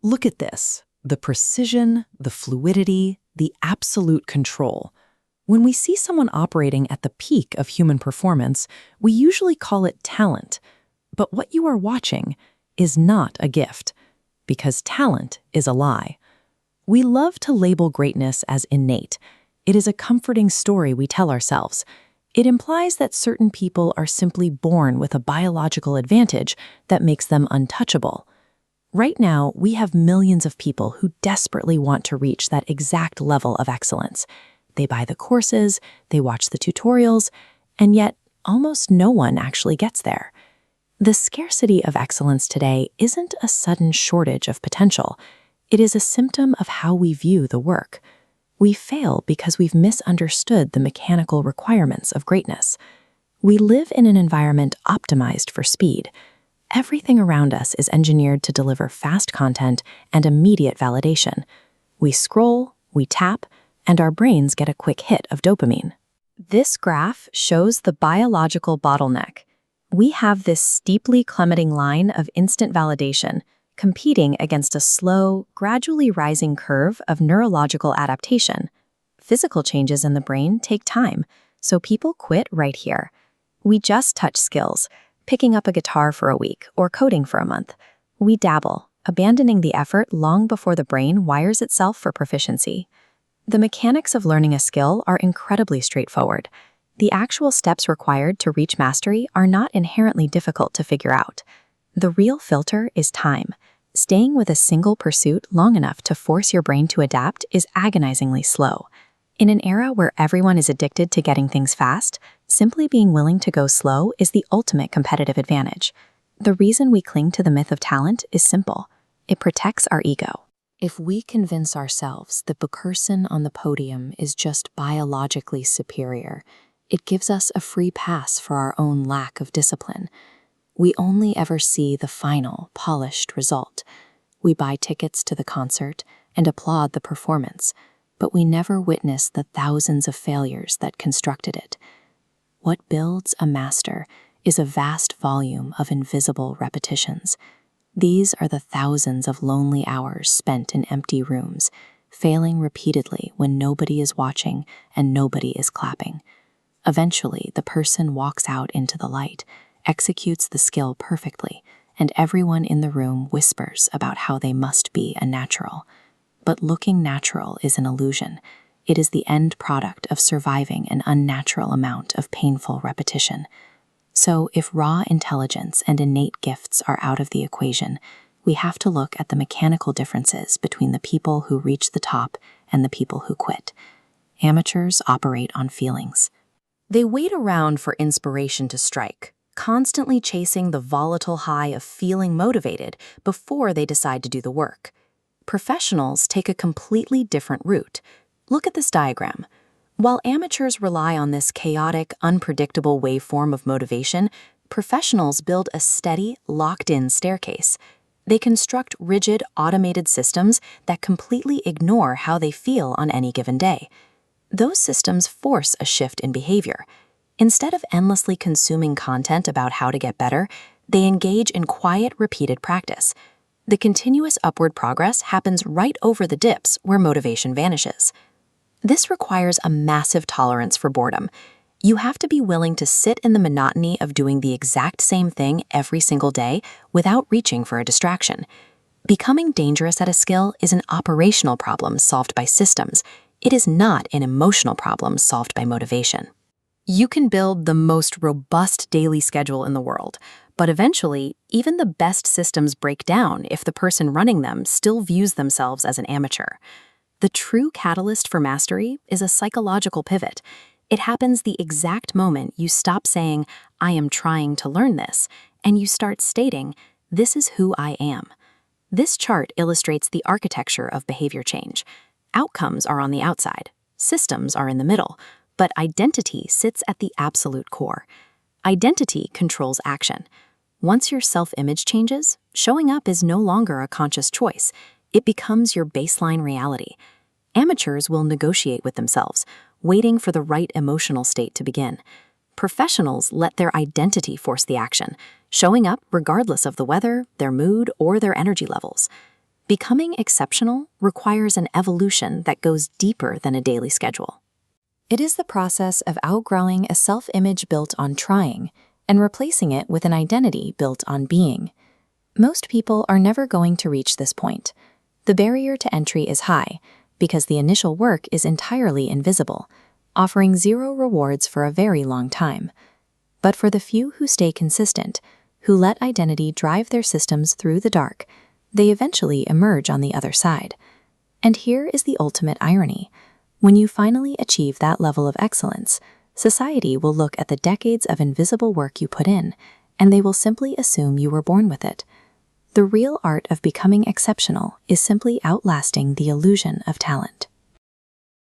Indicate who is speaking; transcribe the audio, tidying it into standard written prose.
Speaker 1: Look at this. The precision, the fluidity, the absolute control. When we see someone operating at the peak of human performance, we usually call it talent. But what you are watching is not a gift, because talent is a lie. We love to label greatness as innate. It is a comforting story we tell ourselves. It implies that certain people are simply born with a biological advantage that makes them untouchable. Right now, we have millions of people who desperately want to reach that exact level of excellence. They buy the courses, they watch the tutorials, and yet almost no one actually gets there. The scarcity of excellence today isn't a sudden shortage of potential. It is a symptom of how we view the work. We fail because we've misunderstood the mechanical requirements of greatness. We live in an environment optimized for speed. Everything around us is engineered to deliver fast content and immediate validation. We scroll, we tap, and our brains get a quick hit of dopamine. This graph shows the biological bottleneck. We have this steeply plummeting line of instant validation, competing against a slow, gradually rising curve of neurological adaptation. Physical changes in the brain take time, so people quit right here. We just touch skills, picking up a guitar for a week or coding for a month. We dabble, abandoning the effort long before the brain wires itself for proficiency. The mechanics of learning a skill are incredibly straightforward. The actual steps required to reach mastery are not inherently difficult to figure out. The real filter is time. Staying with a single pursuit long enough to force your brain to adapt is agonizingly slow. In an era where everyone is addicted to getting things fast, simply being willing to go slow is the ultimate competitive advantage. The reason we cling to the myth of talent is simple. It protects our ego. If we convince ourselves that the person on the podium is just biologically superior, it gives us a free pass for our own lack of discipline. We only ever see the final, polished result. We buy tickets to the concert and applaud the performance, but we never witness the thousands of failures that constructed it. What builds a master is a vast volume of invisible repetitions. These are the thousands of lonely hours spent in empty rooms, failing repeatedly when nobody is watching and nobody is clapping. Eventually, the person walks out into the light, executes the skill perfectly, and everyone in the room whispers about how they must be a natural. But looking natural is an illusion. It is the end product of surviving an unnatural amount of painful repetition. So if raw intelligence and innate gifts are out of the equation, we have to look at the mechanical differences between the people who reach the top and the people who quit. Amateurs operate on feelings. They wait around for inspiration to strike, constantly chasing the volatile high of feeling motivated before they decide to do the work. Professionals take a completely different route. Look at this diagram. While amateurs rely on this chaotic, unpredictable waveform of motivation, professionals build a steady, locked-in staircase. They construct rigid, automated systems that completely ignore how they feel on any given day. Those systems force a shift in behavior. Instead of endlessly consuming content about how to get better, they engage in quiet, repeated practice. The continuous upward progress happens right over the dips where motivation vanishes. This requires a massive tolerance for boredom. You have to be willing to sit in the monotony of doing the exact same thing every single day without reaching for a distraction. Becoming dangerous at a skill is an operational problem solved by systems. It is not an emotional problem solved by motivation. You can build the most robust daily schedule in the world, but eventually, even the best systems break down if the person running them still views themselves as an amateur. The true catalyst for mastery is a psychological pivot. It happens the exact moment you stop saying, "I am trying to learn this," and you start stating, "This is who I am." This chart illustrates the architecture of behavior change. Outcomes are on the outside, systems are in the middle, but identity sits at the absolute core. Identity controls action. Once your self-image changes, showing up is no longer a conscious choice. It becomes your baseline reality. Amateurs will negotiate with themselves, waiting for the right emotional state to begin. Professionals let their identity force the action, showing up regardless of the weather, their mood, or their energy levels.
Speaker 2: Becoming exceptional requires an evolution that goes deeper than a daily schedule. It is the process of outgrowing a self-image built on trying and replacing it with an identity built on being. Most people are never going to reach this point. The barrier to entry is high because the initial work is entirely invisible, offering zero rewards for a very long time. But for the few who stay consistent, who let identity drive their systems through the dark, they eventually emerge on the other side. And here is the ultimate irony. When you finally achieve that level of excellence, society will look at the decades of invisible work you put in, and they will simply assume you were born with it. The real art of becoming exceptional is simply outlasting the illusion of talent.